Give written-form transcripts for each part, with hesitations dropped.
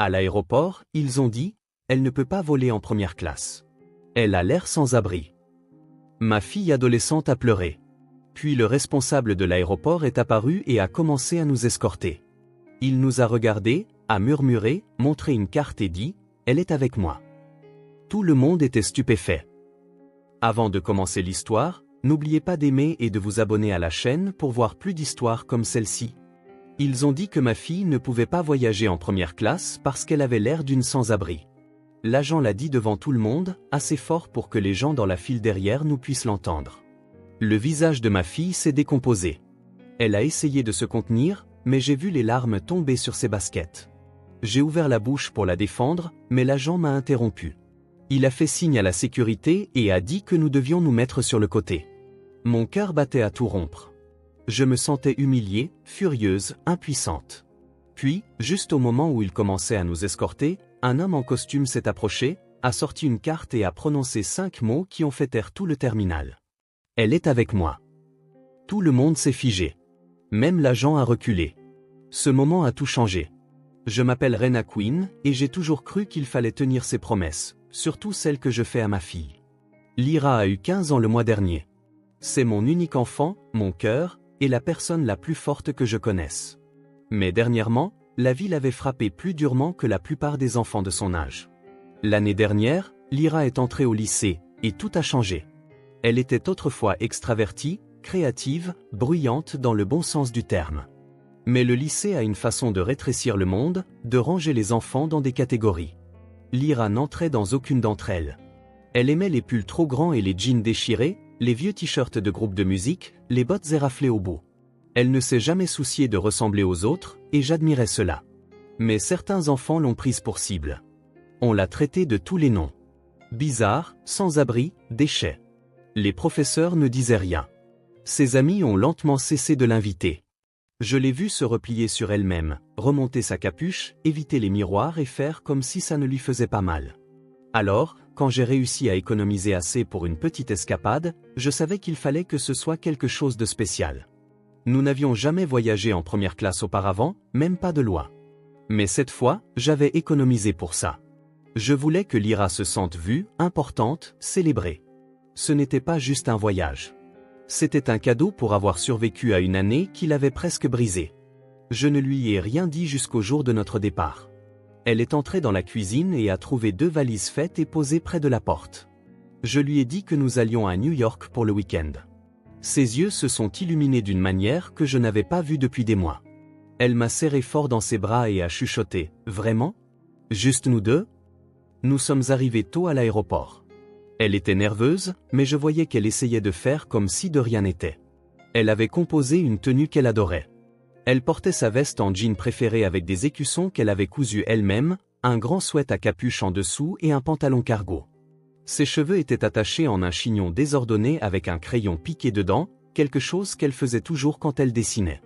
À l'aéroport, ils ont dit, elle ne peut pas voler en première classe. Elle a l'air sans abri. Ma fille adolescente a pleuré. Puis le responsable de l'aéroport est apparu et a commencé à nous escorter. Il nous a regardés, a murmuré, montré une carte et dit, elle est avec moi. Tout le monde était stupéfait. Avant de commencer l'histoire, n'oubliez pas d'aimer et de vous abonner à la chaîne pour voir plus d'histoires comme celle-ci. Ils ont dit que ma fille ne pouvait pas voyager en première classe parce qu'elle avait l'air d'une sans-abri. L'agent l'a dit devant tout le monde, assez fort pour que les gens dans la file derrière nous puissent l'entendre. Le visage de ma fille s'est décomposé. Elle a essayé de se contenir, mais j'ai vu les larmes tomber sur ses baskets. J'ai ouvert la bouche pour la défendre, mais l'agent m'a interrompu. Il a fait signe à la sécurité et a dit que nous devions nous mettre sur le côté. Mon cœur battait à tout rompre. Je me sentais humiliée, furieuse, impuissante. Puis, juste au moment où il commençait à nous escorter, un homme en costume s'est approché, a sorti une carte et a prononcé 5 mots qui ont fait taire tout le terminal. Elle est avec moi. Tout le monde s'est figé. Même l'agent a reculé. Ce moment a tout changé. Je m'appelle Rena Queen et j'ai toujours cru qu'il fallait tenir ses promesses, surtout celles que je fais à ma fille. Lyra a eu 15 ans le mois dernier. C'est mon unique enfant, mon cœur, et la personne la plus forte que je connaisse. Mais dernièrement, la vie l'avait frappé plus durement que la plupart des enfants de son âge. L'année dernière, Lyra est entrée au lycée, et tout a changé. Elle était autrefois extravertie, créative, bruyante dans le bon sens du terme. Mais le lycée a une façon de rétrécir le monde, de ranger les enfants dans des catégories. Lyra n'entrait dans aucune d'entre elles. Elle aimait les pulls trop grands et les jeans déchirés, les vieux t-shirts de groupe de musique, les bottes éraflées au bout. Elle ne s'est jamais souciée de ressembler aux autres, et j'admirais cela. Mais certains enfants l'ont prise pour cible. On l'a traitée de tous les noms. Bizarre, sans-abri, déchet. Les professeurs ne disaient rien. Ses amis ont lentement cessé de l'inviter. Je l'ai vue se replier sur elle-même, remonter sa capuche, éviter les miroirs et faire comme si ça ne lui faisait pas mal. Alors, quand j'ai réussi à économiser assez pour une petite escapade, je savais qu'il fallait que ce soit quelque chose de spécial. Nous n'avions jamais voyagé en première classe auparavant, même pas de loin. Mais cette fois, j'avais économisé pour ça. Je voulais que Lyra se sente vue, importante, célébrée. Ce n'était pas juste un voyage. C'était un cadeau pour avoir survécu à une année qui l'avait presque brisée. Je ne lui ai rien dit jusqu'au jour de notre départ. Elle est entrée dans la cuisine et a trouvé 2 valises faites et posées près de la porte. Je lui ai dit que nous allions à New York pour le week-end. Ses yeux se sont illuminés d'une manière que je n'avais pas vue depuis des mois. Elle m'a serré fort dans ses bras et a chuchoté, « Vraiment? Juste nous deux ?» Nous sommes arrivés tôt à l'aéroport. Elle était nerveuse, mais je voyais qu'elle essayait de faire comme si de rien n'était. Elle avait composé une tenue qu'elle adorait. Elle portait sa veste en jean préférée avec des écussons qu'elle avait cousus elle-même, un grand sweat à capuche en dessous et un pantalon cargo. Ses cheveux étaient attachés en un chignon désordonné avec un crayon piqué dedans, quelque chose qu'elle faisait toujours quand elle dessinait.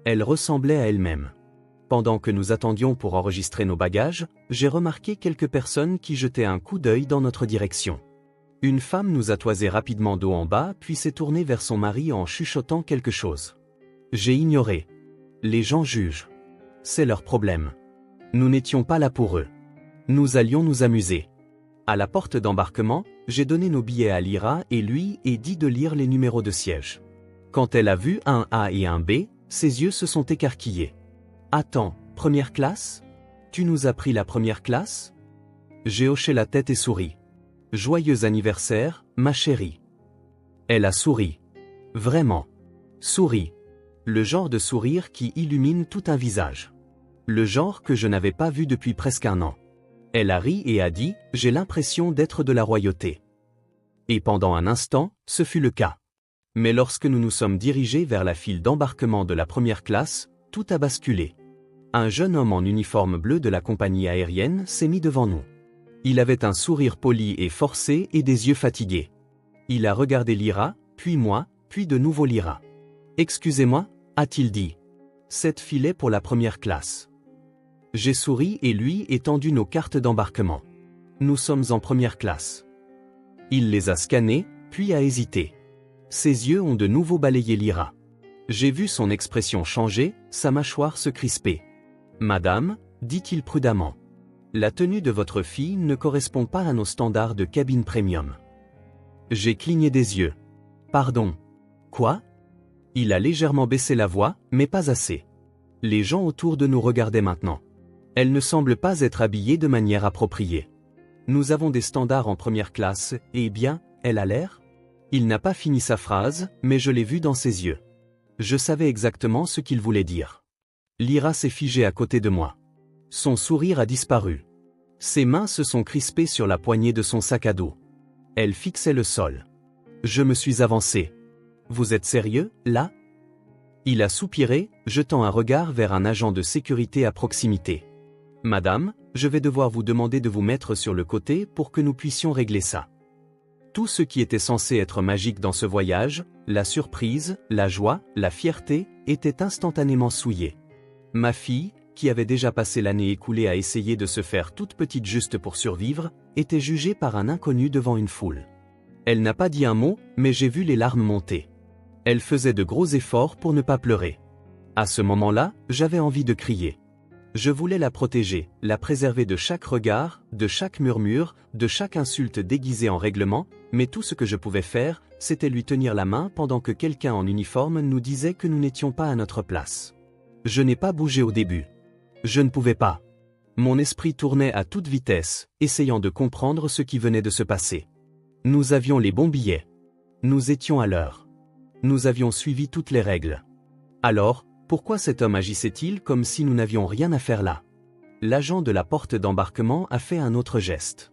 Elle ressemblait à elle-même. Pendant que nous attendions pour enregistrer nos bagages, j'ai remarqué quelques personnes qui jetaient un coup d'œil dans notre direction. Une femme nous a toisé rapidement dos en bas puis s'est tournée vers son mari en chuchotant quelque chose. J'ai ignoré. Les gens jugent. C'est leur problème. Nous n'étions pas là pour eux. Nous allions nous amuser. À la porte d'embarquement, j'ai donné nos billets à Lyra et lui ai dit de lire les numéros de siège. Quand elle a vu un A et un B, ses yeux se sont écarquillés. « Attends, première classe? Tu nous as pris la première classe ?» J'ai hoché la tête et souri. « Joyeux anniversaire, ma chérie. » Elle a souri. Vraiment. Souris. Le genre de sourire qui illumine tout un visage. Le genre que je n'avais pas vu depuis presque un an. Elle a ri et a dit « J'ai l'impression d'être de la royauté. » Et pendant un instant, ce fut le cas. Mais lorsque nous nous sommes dirigés vers la file d'embarquement de la première classe, tout a basculé. Un jeune homme en uniforme bleu de la compagnie aérienne s'est mis devant nous. Il avait un sourire poli et forcé et des yeux fatigués. Il a regardé Lyra, puis moi, puis de nouveau Lyra. « Excusez-moi » a-t-il dit. « Cette file est pour la première classe. » J'ai souri et lui ai tendu nos cartes d'embarquement. Nous sommes en première classe. Il les a scannées, puis a hésité. Ses yeux ont de nouveau balayé Lyra. J'ai vu son expression changer, sa mâchoire se crisper. « Madame » dit-il prudemment. La tenue de votre fille ne correspond pas à nos standards de cabine premium. J'ai cligné des yeux. Pardon. Quoi? Il a légèrement baissé la voix, mais pas assez. Les gens autour de nous regardaient maintenant. Elle ne semble pas être habillée de manière appropriée. Nous avons des standards en première classe, et bien, elle a l'air? Il n'a pas fini sa phrase, mais je l'ai vu dans ses yeux. Je savais exactement ce qu'il voulait dire. Lyra s'est figée à côté de moi. Son sourire a disparu. Ses mains se sont crispées sur la poignée de son sac à dos. Elle fixait le sol. Je me suis avancé. Vous êtes sérieux, là? Il a soupiré, jetant un regard vers un agent de sécurité à proximité. Madame, je vais devoir vous demander de vous mettre sur le côté pour que nous puissions régler ça. Tout ce qui était censé être magique dans ce voyage, la surprise, la joie, la fierté, était instantanément souillé. Ma fille, qui avait déjà passé l'année écoulée à essayer de se faire toute petite juste pour survivre, était jugée par un inconnu devant une foule. Elle n'a pas dit un mot, mais j'ai vu les larmes monter. Elle faisait de gros efforts pour ne pas pleurer. À ce moment-là, j'avais envie de crier. Je voulais la protéger, la préserver de chaque regard, de chaque murmure, de chaque insulte déguisée en règlement, mais tout ce que je pouvais faire, c'était lui tenir la main pendant que quelqu'un en uniforme nous disait que nous n'étions pas à notre place. Je n'ai pas bougé au début. Je ne pouvais pas. Mon esprit tournait à toute vitesse, essayant de comprendre ce qui venait de se passer. Nous avions les bons billets. Nous étions à l'heure. Nous avions suivi toutes les règles. Alors, pourquoi cet homme agissait-il comme si nous n'avions rien à faire là? L'agent de la porte d'embarquement a fait un autre geste.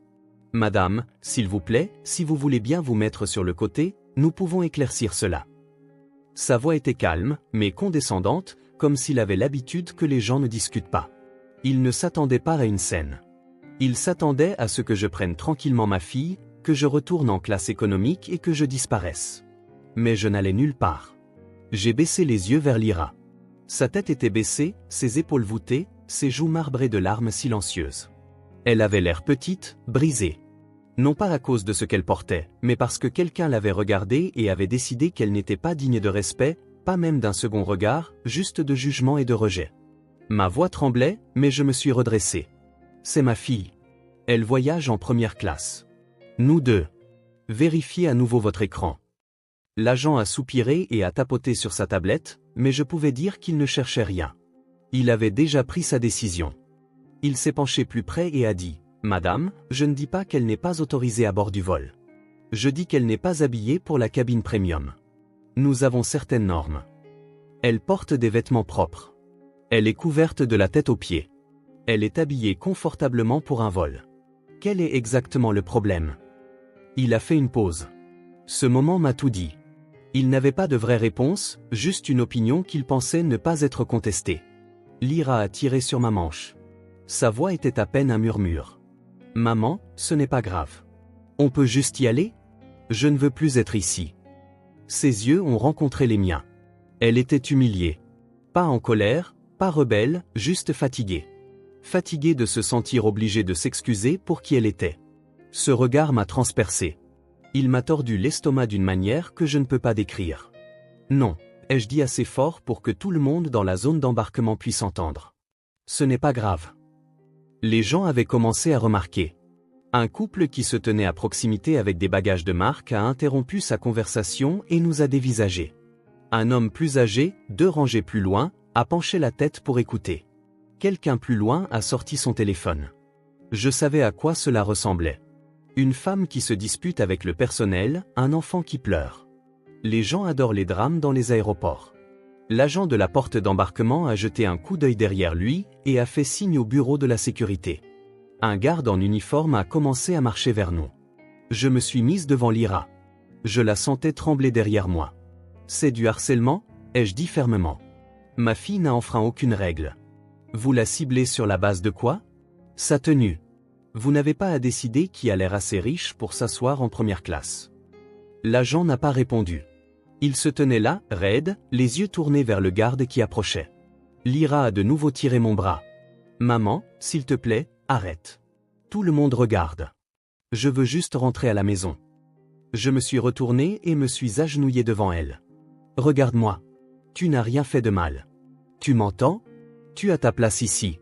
Madame, s'il vous plaît, si vous voulez bien vous mettre sur le côté, nous pouvons éclaircir cela. Sa voix était calme, mais condescendante, comme s'il avait l'habitude que les gens ne discutent pas. Il ne s'attendait pas à une scène. Il s'attendait à ce que je prenne tranquillement ma fille, que je retourne en classe économique et que je disparaisse. Mais je n'allais nulle part. J'ai baissé les yeux vers Lyra. Sa tête était baissée, ses épaules voûtées, ses joues marbrées de larmes silencieuses. Elle avait l'air petite, brisée. Non pas à cause de ce qu'elle portait, mais parce que quelqu'un l'avait regardée et avait décidé qu'elle n'était pas digne de respect, pas même d'un second regard, juste de jugement et de rejet. Ma voix tremblait, mais je me suis redressé. C'est ma fille. Elle voyage en première classe. Nous deux. Vérifiez à nouveau votre écran. L'agent a soupiré et a tapoté sur sa tablette, mais je pouvais dire qu'il ne cherchait rien. Il avait déjà pris sa décision. Il s'est penché plus près et a dit « Madame, je ne dis pas qu'elle n'est pas autorisée à bord du vol. Je dis qu'elle n'est pas habillée pour la cabine premium. Nous avons certaines normes. Elle porte des vêtements propres. Elle est couverte de la tête aux pieds. Elle est habillée confortablement pour un vol. Quel est exactement le problème ?» Il a fait une pause. Ce moment m'a tout dit. Il n'avait pas de vraie réponse, juste une opinion qu'il pensait ne pas être contestée. Lyra a tiré sur ma manche. Sa voix était à peine un murmure. « Maman, ce n'est pas grave. On peut juste y aller? Je ne veux plus être ici. » Ses yeux ont rencontré les miens. Elle était humiliée. Pas en colère, pas rebelle, juste fatiguée. Fatiguée de se sentir obligée de s'excuser pour qui elle était. Ce regard m'a transpercé. Il m'a tordu l'estomac d'une manière que je ne peux pas décrire. Non, ai-je dit assez fort pour que tout le monde dans la zone d'embarquement puisse entendre. Ce n'est pas grave. Les gens avaient commencé à remarquer. Un couple qui se tenait à proximité avec des bagages de marque a interrompu sa conversation et nous a dévisagés. Un homme plus âgé, 2 rangées plus loin, a penché la tête pour écouter. Quelqu'un plus loin a sorti son téléphone. Je savais à quoi cela ressemblait. Une femme qui se dispute avec le personnel, un enfant qui pleure. Les gens adorent les drames dans les aéroports. L'agent de la porte d'embarquement a jeté un coup d'œil derrière lui et a fait signe au bureau de la sécurité. Un garde en uniforme a commencé à marcher vers nous. Je me suis mise devant Lyra. Je la sentais trembler derrière moi. C'est du harcèlement, ai-je dit fermement. Ma fille n'a enfreint aucune règle. Vous la ciblez sur la base de quoi? Sa tenue. Vous n'avez pas à décider qui a l'air assez riche pour s'asseoir en première classe. L'agent n'a pas répondu. Il se tenait là, raide, les yeux tournés vers le garde qui approchait. Lyra a de nouveau tiré mon bras. Maman, s'il te plaît, arrête. Tout le monde regarde. Je veux juste rentrer à la maison. Je me suis retourné et me suis agenouillé devant elle. Regarde-moi. Tu n'as rien fait de mal. Tu m'entends? Tu as ta place ici.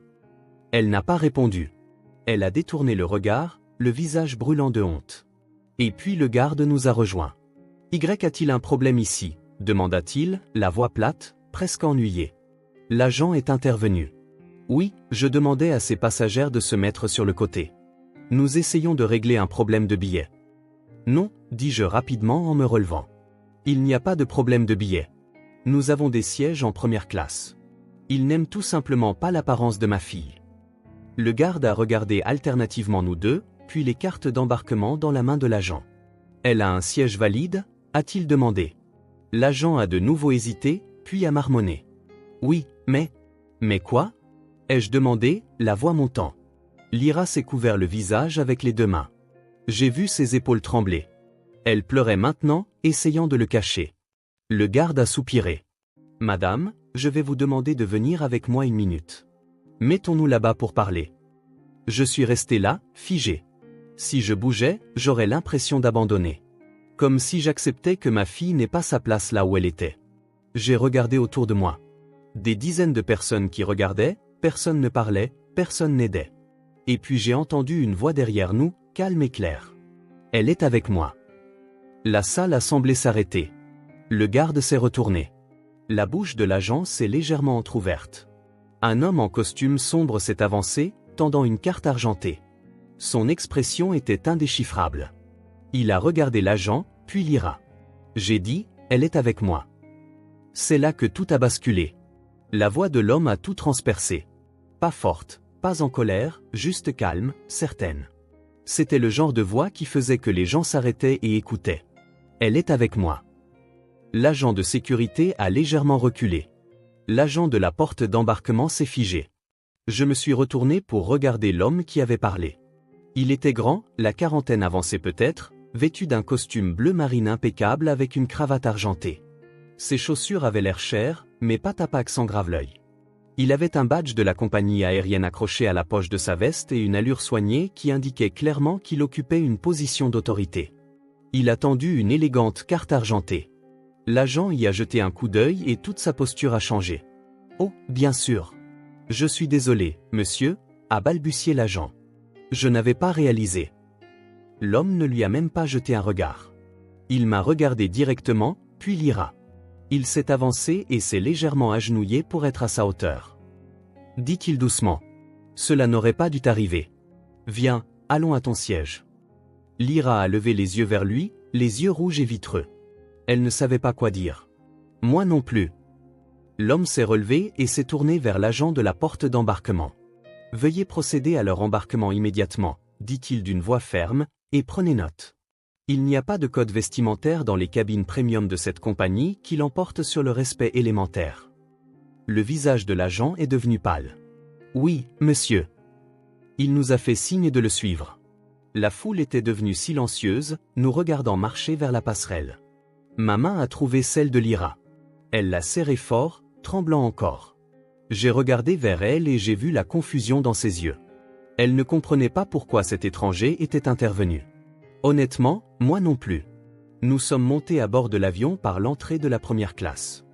Elle n'a pas répondu. Elle a détourné le regard, le visage brûlant de honte. Et puis le garde nous a rejoints. Y a-t-il un problème ici? Demanda-t-il, la voix plate, presque ennuyée. L'agent est intervenu. Oui, je demandais à ces passagères de se mettre sur le côté. Nous essayons de régler un problème de billets. Non, dis-je rapidement en me relevant. Il n'y a pas de problème de billets. Nous avons des sièges en première classe. Ils n'aiment tout simplement pas l'apparence de ma fille. Le garde a regardé alternativement nous deux, puis les cartes d'embarquement dans la main de l'agent. Elle a un siège valide? A-t-il demandé. L'agent a de nouveau hésité, puis a marmonné. Oui, mais... Mais quoi? Ai-je demandé, la voix montant. Lyra s'est couvert le visage avec les deux mains. J'ai vu ses épaules trembler. Elle pleurait maintenant, essayant de le cacher. Le garde a soupiré. Madame, je vais vous demander de venir avec moi 1 minute. Mettons-nous là-bas pour parler. Je suis resté là, figé. Si je bougeais, j'aurais l'impression d'abandonner. Comme si j'acceptais que ma fille n'ait pas sa place là où elle était. J'ai regardé autour de moi. Des dizaines de personnes qui regardaient, personne ne parlait, personne n'aidait. Et puis j'ai entendu une voix derrière nous, calme et claire. Elle est avec moi. La salle a semblé s'arrêter. Le garde s'est retourné. La bouche de l'agent s'est légèrement entr'ouverte. Un homme en costume sombre s'est avancé, tendant une carte argentée. Son expression était indéchiffrable. Il a regardé l'agent, puis Lyra. J'ai dit, elle est avec moi. C'est là que tout a basculé. La voix de l'homme a tout transpercé. Pas forte, pas en colère, juste calme, certaine. C'était le genre de voix qui faisait que les gens s'arrêtaient et écoutaient. Elle est avec moi. L'agent de sécurité a légèrement reculé. L'agent de la porte d'embarquement s'est figé. Je me suis retourné pour regarder l'homme qui avait parlé. Il était grand, la quarantaine avancée peut-être, vêtu d'un costume bleu marine impeccable avec une cravate argentée. Ses chaussures avaient l'air chères, mais pas tapac sans grave-l'œil. Il avait un badge de la compagnie aérienne accroché à la poche de sa veste et une allure soignée qui indiquait clairement qu'il occupait une position d'autorité. Il a tendu une élégante carte argentée. L'agent y a jeté un coup d'œil et toute sa posture a changé. « Oh, bien sûr. Je suis désolé, monsieur », a balbutié l'agent. Je n'avais pas réalisé. L'homme ne lui a même pas jeté un regard. Il m'a regardé directement, puis Lyra. Il s'est avancé et s'est légèrement agenouillé pour être à sa hauteur. Dit-il doucement. Cela n'aurait pas dû t'arriver. Viens, allons à ton siège. Lyra a levé les yeux vers lui, les yeux rouges et vitreux. Elle ne savait pas quoi dire. Moi non plus. L'homme s'est relevé et s'est tourné vers l'agent de la porte d'embarquement. Veuillez procéder à leur embarquement immédiatement, dit-il d'une voix ferme, et prenez note. Il n'y a pas de code vestimentaire dans les cabines premium de cette compagnie qui l'emporte sur le respect élémentaire. Le visage de l'agent est devenu pâle. Oui, monsieur. Il nous a fait signe de le suivre. La foule était devenue silencieuse, nous regardant marcher vers la passerelle. Ma main a trouvé celle de Lyra. Elle l'a serrée fort, tremblant encore. J'ai regardé vers elle et j'ai vu la confusion dans ses yeux. Elle ne comprenait pas pourquoi cet étranger était intervenu. Honnêtement, moi non plus. Nous sommes montés à bord de l'avion par l'entrée de la première classe.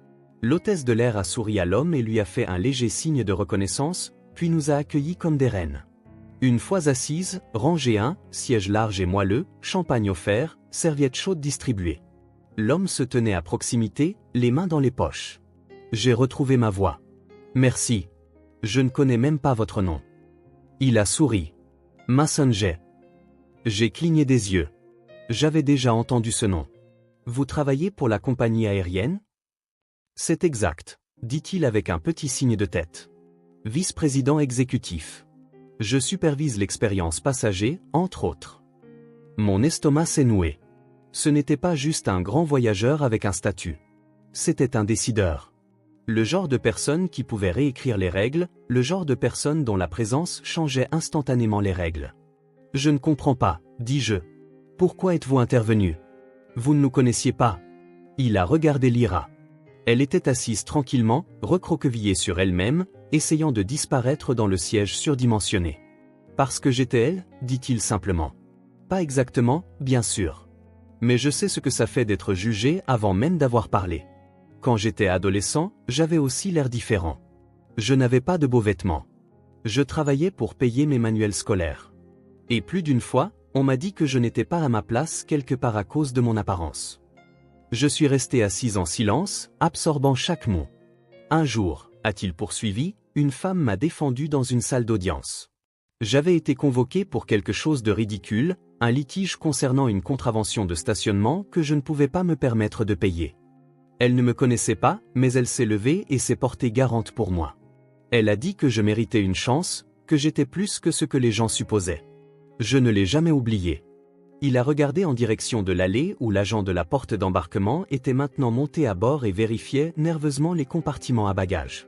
L'hôtesse de l'air a souri à l'homme et lui a fait un léger signe de reconnaissance, puis nous a accueillis comme des reines. Une fois assises, rangée 1, siège large et moelleux, champagne offert, serviettes chaudes distribuées. L'homme se tenait à proximité, les mains dans les poches. J'ai retrouvé ma voix. Merci. Je ne connais même pas votre nom. Il a souri. Mason Jay. J'ai cligné des yeux. J'avais déjà entendu ce nom. Vous travaillez pour la compagnie aérienne? C'est exact, dit-il avec un petit signe de tête. Vice-président exécutif. Je supervise l'expérience passager, entre autres. Mon estomac s'est noué. Ce n'était pas juste un grand voyageur avec un statut. C'était un décideur. Le genre de personne qui pouvait réécrire les règles, le genre de personne dont la présence changeait instantanément les règles. Je ne comprends pas, dis-je. Pourquoi êtes-vous intervenu? Vous ne nous connaissiez pas. Il a regardé Lyra. Elle était assise tranquillement, recroquevillée sur elle-même, essayant de disparaître dans le siège surdimensionné. Parce que j'étais elle, dit-il simplement. Pas exactement, bien sûr. Mais je sais ce que ça fait d'être jugé avant même d'avoir parlé. Quand j'étais adolescent, j'avais aussi l'air différent. Je n'avais pas de beaux vêtements. Je travaillais pour payer mes manuels scolaires. Et plus d'une fois, on m'a dit que je n'étais pas à ma place quelque part à cause de mon apparence. Je suis resté assise en silence, absorbant chaque mot. Un jour, a-t-il poursuivi, une femme m'a défendu dans une salle d'audience. J'avais été convoqué pour quelque chose de ridicule, un litige concernant une contravention de stationnement que je ne pouvais pas me permettre de payer. Elle ne me connaissait pas, mais elle s'est levée et s'est portée garante pour moi. Elle a dit que je méritais une chance, que j'étais plus que ce que les gens supposaient. Je ne l'ai jamais oublié. Il a regardé en direction de l'allée où l'agent de la porte d'embarquement était maintenant monté à bord et vérifiait nerveusement les compartiments à bagages.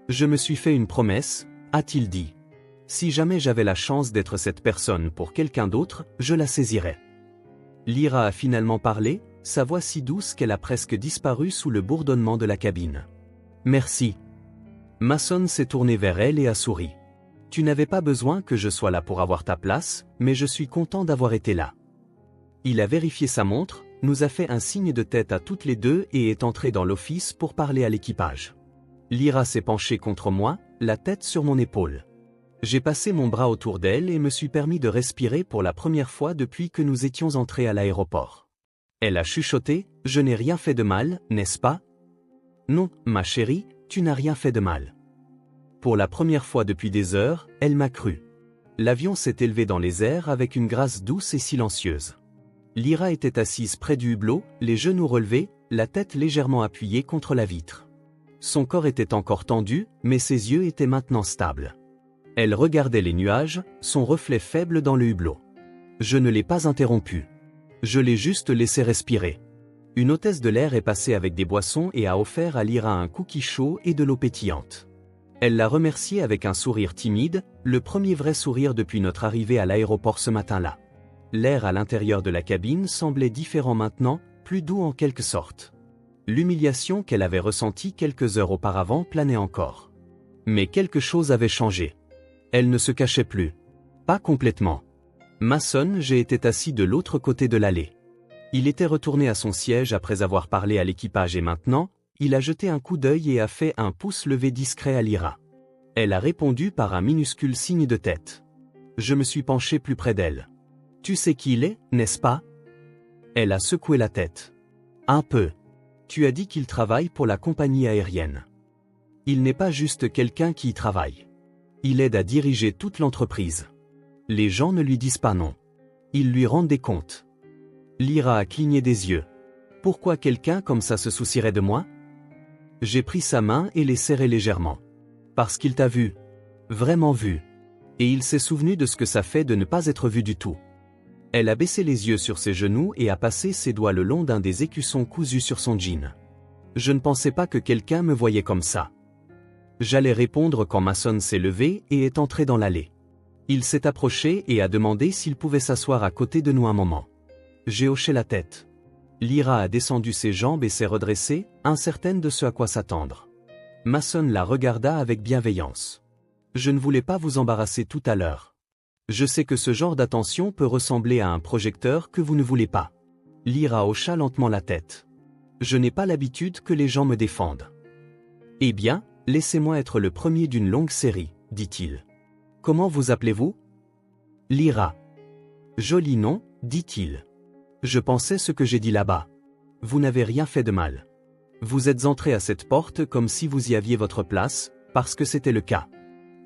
Je me suis fait une promesse, a-t-il dit. Si jamais j'avais la chance d'être cette personne pour quelqu'un d'autre, je la saisirais. Lyra a finalement parlé, sa voix si douce qu'elle a presque disparu sous le bourdonnement de la cabine. Merci. Mason s'est tourné vers elle et a souri. Tu n'avais pas besoin que je sois là pour avoir ta place, mais je suis content d'avoir été là. Il a vérifié sa montre, nous a fait un signe de tête à toutes les deux et est entré dans l'office pour parler à l'équipage. Lyra s'est penchée contre moi, la tête sur mon épaule. J'ai passé mon bras autour d'elle et me suis permis de respirer pour la première fois depuis que nous étions entrés à l'aéroport. Elle a chuchoté, « Je n'ai rien fait de mal, n'est-ce pas ?»« Non, ma chérie, tu n'as rien fait de mal. » Pour la première fois depuis des heures, elle m'a cru. L'avion s'est élevé dans les airs avec une grâce douce et silencieuse. Lyra était assise près du hublot, les genoux relevés, la tête légèrement appuyée contre la vitre. Son corps était encore tendu, mais ses yeux étaient maintenant stables. Elle regardait les nuages, son reflet faible dans le hublot. Je ne l'ai pas interrompu. Je l'ai juste laissé respirer. Une hôtesse de l'air est passée avec des boissons et a offert à Lyra un cookie chaud et de l'eau pétillante. Elle l'a remercié avec un sourire timide, le premier vrai sourire depuis notre arrivée à l'aéroport ce matin-là. L'air à l'intérieur de la cabine semblait différent maintenant, plus doux en quelque sorte. L'humiliation qu'elle avait ressentie quelques heures auparavant planait encore. Mais quelque chose avait changé. Elle ne se cachait plus. Pas complètement. Mason, j'ai été assis de l'autre côté de l'allée. Il était retourné à son siège après avoir parlé à l'équipage et maintenant, il a jeté un coup d'œil et a fait un pouce levé discret à Lyra. Elle a répondu par un minuscule signe de tête. Je me suis penché plus près d'elle. Tu sais qui il est, n'est-ce pas? Elle a secoué la tête. Un peu. Tu as dit qu'il travaille pour la compagnie aérienne. Il n'est pas juste quelqu'un qui y travaille. Il aide à diriger toute l'entreprise. Les gens ne lui disent pas non. Ils lui rendent des comptes. Lyra a cligné des yeux. Pourquoi quelqu'un comme ça se soucierait de moi? J'ai pris sa main et l'ai serrée légèrement. Parce qu'il t'a vu. Vraiment vu. Et il s'est souvenu de ce que ça fait de ne pas être vu du tout. Elle a baissé les yeux sur ses genoux et a passé ses doigts le long d'un des écussons cousus sur son jean. Je ne pensais pas que quelqu'un me voyait comme ça. J'allais répondre quand Mason s'est levé et est entré dans l'allée. Il s'est approché et a demandé s'il pouvait s'asseoir à côté de nous un moment. J'ai hoché la tête. Lyra a descendu ses jambes et s'est redressée, incertaine de ce à quoi s'attendre. Mason la regarda avec bienveillance. Je ne voulais pas vous embarrasser tout à l'heure. Je sais que ce genre d'attention peut ressembler à un projecteur que vous ne voulez pas. Lyra hocha lentement la tête. Je n'ai pas l'habitude que les gens me défendent. Eh bien, laissez-moi être le premier d'une longue série, dit-il. Comment vous appelez-vous? Lyra. Joli nom, dit-il. Je pensais ce que j'ai dit là-bas. Vous n'avez rien fait de mal. Vous êtes entré à cette porte comme si vous y aviez votre place, parce que c'était le cas.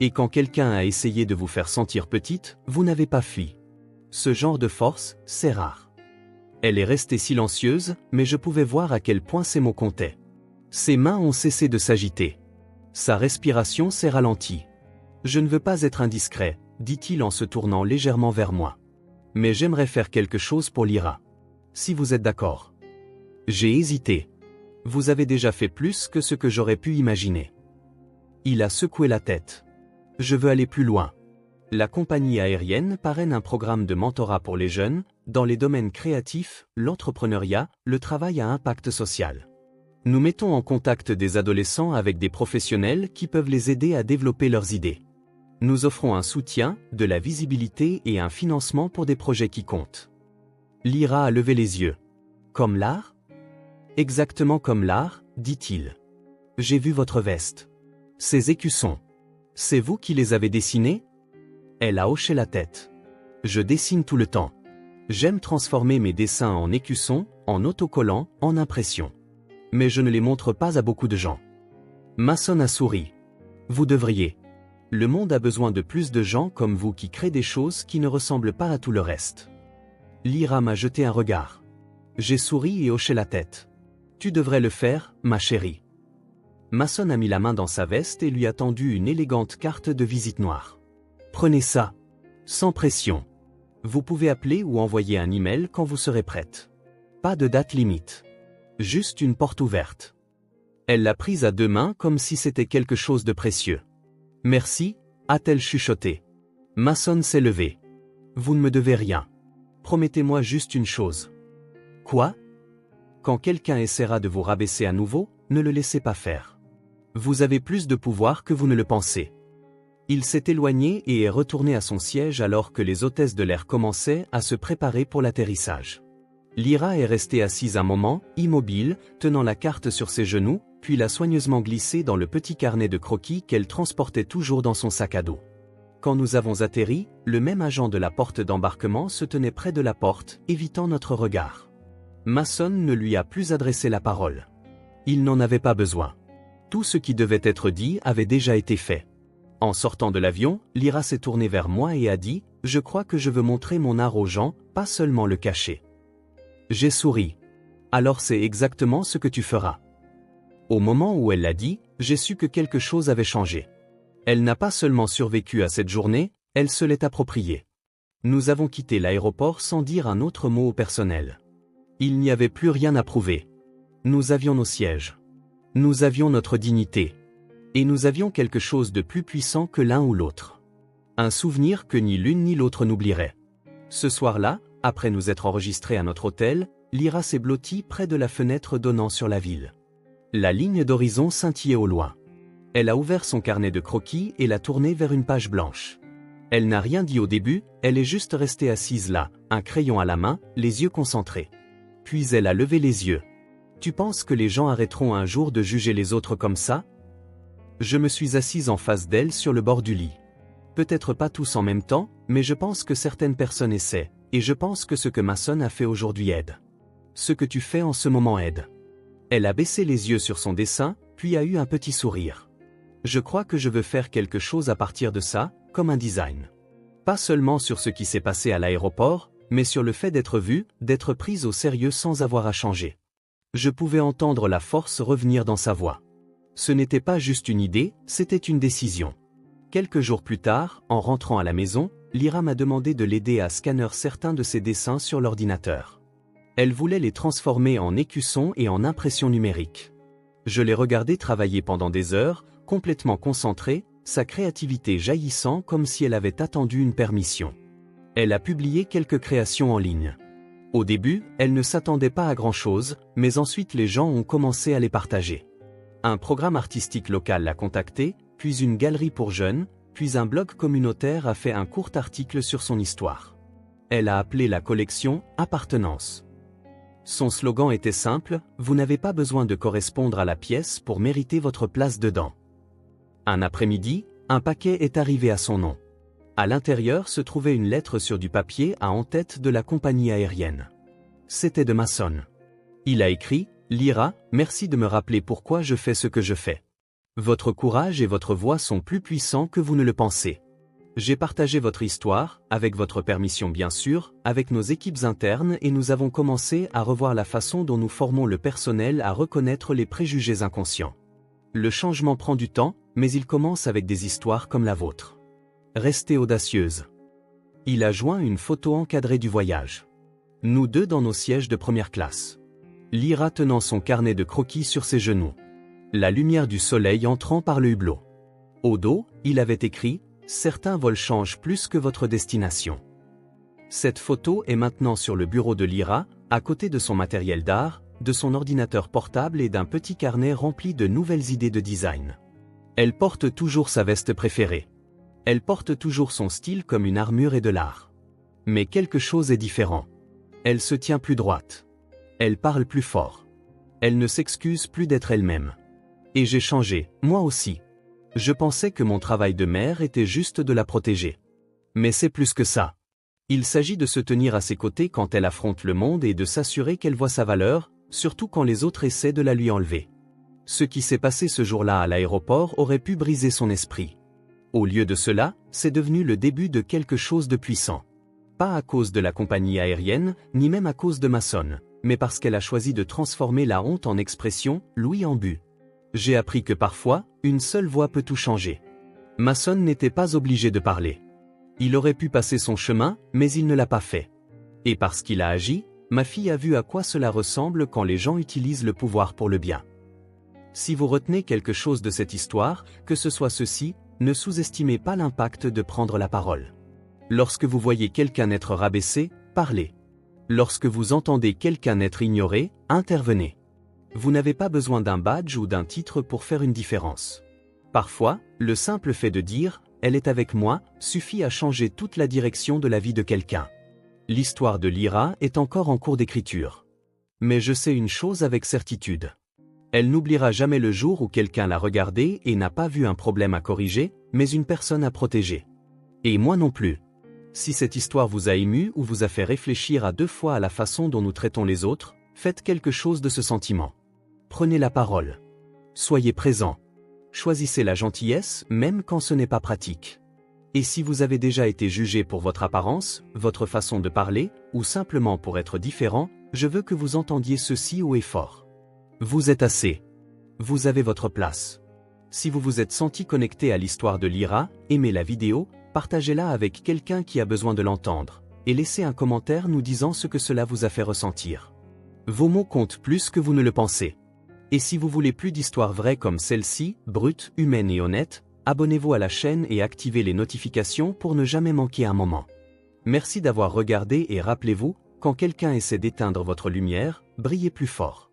Et quand quelqu'un a essayé de vous faire sentir petite, vous n'avez pas fui. Ce genre de force, c'est rare. Elle est restée silencieuse, mais je pouvais voir à quel point ses mots comptaient. Ses mains ont cessé de s'agiter. Sa respiration s'est ralentie. Je ne veux pas être indiscret, dit-il en se tournant légèrement vers moi. Mais j'aimerais faire quelque chose pour Lyra. Si vous êtes d'accord. J'ai hésité. Vous avez déjà fait plus que ce que j'aurais pu imaginer. Il a secoué la tête. Je veux aller plus loin. La compagnie aérienne parraine un programme de mentorat pour les jeunes, dans les domaines créatifs, l'entrepreneuriat, le travail à impact social. Nous mettons en contact des adolescents avec des professionnels qui peuvent les aider à développer leurs idées. Nous offrons un soutien, de la visibilité et un financement pour des projets qui comptent. Lyra a levé les yeux. Comme l'art? Exactement comme l'art, dit-il. J'ai vu votre veste. Ces écussons. C'est vous qui les avez dessinés? Elle a hoché la tête. Je dessine tout le temps. J'aime transformer mes dessins en écussons, en autocollants, en impressions. Mais je ne les montre pas à beaucoup de gens. Mason a souri. Vous devriez. Le monde a besoin de plus de gens comme vous qui créent des choses qui ne ressemblent pas à tout le reste. Lyra m'a jeté un regard. J'ai souri et hoché la tête. Tu devrais le faire, ma chérie. Mason a mis la main dans sa veste et lui a tendu une élégante carte de visite noire. Prenez ça. Sans pression. Vous pouvez appeler ou envoyer un email quand vous serez prête. Pas de date limite. Juste une porte ouverte. Elle l'a prise à deux mains comme si c'était quelque chose de précieux. Merci, a-t-elle chuchoté. Mason s'est levé. Vous ne me devez rien. Promettez-moi juste une chose. Quoi? Quand quelqu'un essaiera de vous rabaisser à nouveau, ne le laissez pas faire. Vous avez plus de pouvoir que vous ne le pensez. Il s'est éloigné et est retourné à son siège alors que les hôtesses de l'air commençaient à se préparer pour l'atterrissage. Lyra est restée assise un moment, immobile, tenant la carte sur ses genoux, puis l'a soigneusement glissée dans le petit carnet de croquis qu'elle transportait toujours dans son sac à dos. Quand nous avons atterri, le même agent de la porte d'embarquement se tenait près de la porte, évitant notre regard. Mason ne lui a plus adressé la parole. Il n'en avait pas besoin. Tout ce qui devait être dit avait déjà été fait. En sortant de l'avion, Lyra s'est tournée vers moi et a dit « Je crois que je veux montrer mon art aux gens, pas seulement le cacher. » J'ai souri. Alors c'est exactement ce que tu feras. Au moment où elle l'a dit, j'ai su que quelque chose avait changé. Elle n'a pas seulement survécu à cette journée, elle se l'est appropriée. Nous avons quitté l'aéroport sans dire un autre mot au personnel. Il n'y avait plus rien à prouver. Nous avions nos sièges. Nous avions notre dignité. Et nous avions quelque chose de plus puissant que l'un ou l'autre. Un souvenir que ni l'une ni l'autre n'oublierait. Ce soir-là, après nous être enregistrés à notre hôtel, Lyra s'est blottie près de la fenêtre donnant sur la ville. La ligne d'horizon scintillait au loin. Elle a ouvert son carnet de croquis et l'a tourné vers une page blanche. Elle n'a rien dit au début, elle est juste restée assise là, un crayon à la main, les yeux concentrés. Puis elle a levé les yeux. Tu penses que les gens arrêteront un jour de juger les autres comme ça? Je me suis assise en face d'elle sur le bord du lit. Peut-être pas tous en même temps, mais je pense que certaines personnes essaient, et je pense que ce que Mason a fait aujourd'hui aide. Ce que tu fais en ce moment aide. Elle a baissé les yeux sur son dessin, puis a eu un petit sourire. Je crois que je veux faire quelque chose à partir de ça, comme un design. Pas seulement sur ce qui s'est passé à l'aéroport, mais sur le fait d'être vue, d'être prise au sérieux sans avoir à changer. Je pouvais entendre la force revenir dans sa voix. Ce n'était pas juste une idée, c'était une décision. Quelques jours plus tard, en rentrant à la maison, Lyra m'a demandé de l'aider à scanner certains de ses dessins sur l'ordinateur. Elle voulait les transformer en écussons et en impressions numériques. Je l'ai regardée travailler pendant des heures, complètement concentrée, sa créativité jaillissant comme si elle avait attendu une permission. Elle a publié quelques créations en ligne. Au début, elle ne s'attendait pas à grand-chose, mais ensuite les gens ont commencé à les partager. Un programme artistique local l'a contactée, puis une galerie pour jeunes, puis un blog communautaire a fait un court article sur son histoire. Elle a appelé la collection « Appartenance ». Son slogan était simple, vous n'avez pas besoin de correspondre à la pièce pour mériter votre place dedans. Un après-midi, un paquet est arrivé à son nom. À l'intérieur se trouvait une lettre sur du papier à en-tête de la compagnie aérienne. C'était de Mason. Il a écrit « Lyra, merci de me rappeler pourquoi je fais ce que je fais. Votre courage et votre voix sont plus puissants que vous ne le pensez. J'ai partagé votre histoire, avec votre permission bien sûr, avec nos équipes internes et nous avons commencé à revoir la façon dont nous formons le personnel à reconnaître les préjugés inconscients. Le changement prend du temps, mais il commence avec des histoires comme la vôtre. Restez audacieuse. » Il a joint une photo encadrée du voyage. Nous deux dans nos sièges de première classe. Lyra tenant son carnet de croquis sur ses genoux. La lumière du soleil entrant par le hublot. Au dos, il avait écrit « Certains vols changent plus que votre destination ». Cette photo est maintenant sur le bureau de Lyra, à côté de son matériel d'art, de son ordinateur portable et d'un petit carnet rempli de nouvelles idées de design. Elle porte toujours sa veste préférée. Elle porte toujours son style comme une armure et de l'art. Mais quelque chose est différent. Elle se tient plus droite. Elle parle plus fort. Elle ne s'excuse plus d'être elle-même. Et j'ai changé, moi aussi. Je pensais que mon travail de mère était juste de la protéger. Mais c'est plus que ça. Il s'agit de se tenir à ses côtés quand elle affronte le monde et de s'assurer qu'elle voit sa valeur, surtout quand les autres essaient de la lui enlever. Ce qui s'est passé ce jour-là à l'aéroport aurait pu briser son esprit. Au lieu de cela, c'est devenu le début de quelque chose de puissant. Pas à cause de la compagnie aérienne, ni même à cause de Mason, mais parce qu'elle a choisi de transformer la honte en expression, l'ouïe en but. J'ai appris que parfois, une seule voix peut tout changer. Mason n'était pas obligé de parler. Il aurait pu passer son chemin, mais il ne l'a pas fait. Et parce qu'il a agi, ma fille a vu à quoi cela ressemble quand les gens utilisent le pouvoir pour le bien. Si vous retenez quelque chose de cette histoire, que ce soit ceci, ne sous-estimez pas l'impact de prendre la parole. Lorsque vous voyez quelqu'un être rabaissé, parlez. Lorsque vous entendez quelqu'un être ignoré, intervenez. Vous n'avez pas besoin d'un badge ou d'un titre pour faire une différence. Parfois, le simple fait de dire « elle est avec moi » suffit à changer toute la direction de la vie de quelqu'un. L'histoire de Lyra est encore en cours d'écriture. Mais je sais une chose avec certitude. Elle n'oubliera jamais le jour où quelqu'un l'a regardée et n'a pas vu un problème à corriger, mais une personne à protéger. Et moi non plus. Si cette histoire vous a ému ou vous a fait réfléchir à 2 fois à la façon dont nous traitons les autres, faites quelque chose de ce sentiment. Prenez la parole. Soyez présent. Choisissez la gentillesse, même quand ce n'est pas pratique. Et si vous avez déjà été jugé pour votre apparence, votre façon de parler, ou simplement pour être différent, je veux que vous entendiez ceci haut et fort. Vous êtes assez. Vous avez votre place. Si vous vous êtes senti connecté à l'histoire de Lyra, aimez la vidéo, partagez-la avec quelqu'un qui a besoin de l'entendre, et laissez un commentaire nous disant ce que cela vous a fait ressentir. Vos mots comptent plus que vous ne le pensez. Et si vous voulez plus d'histoires vraies comme celle-ci, brutes, humaines et honnêtes, abonnez-vous à la chaîne et activez les notifications pour ne jamais manquer un moment. Merci d'avoir regardé et rappelez-vous, quand quelqu'un essaie d'éteindre votre lumière, brillez plus fort.